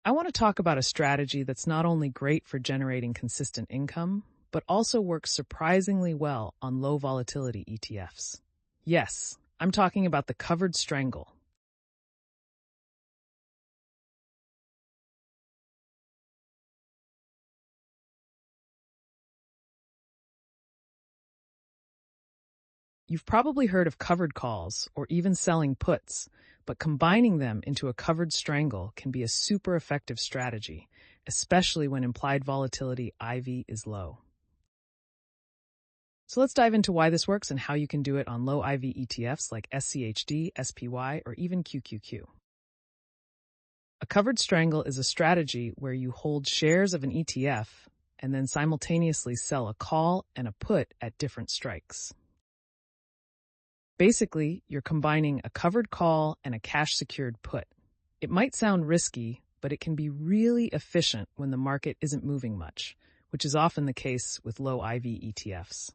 I want to talk about a strategy that's not only great for generating consistent income, but also works surprisingly well on low volatility ETFs. Yes, I'm talking about the covered strangle. You've probably heard of covered calls or even selling puts, but combining them into a covered strangle can be a super effective strategy, especially when implied volatility IV is low. So let's dive into why this works and how you can do it on low IV ETFs like SCHD, SPY, or even QQQ. A covered strangle is a strategy where you hold shares of an ETF and then simultaneously sell a call and a put at different strikes. Basically, you're combining a covered call and a cash-secured put. It might sound risky, but it can be really efficient when the market isn't moving much, which is often the case with low IV ETFs.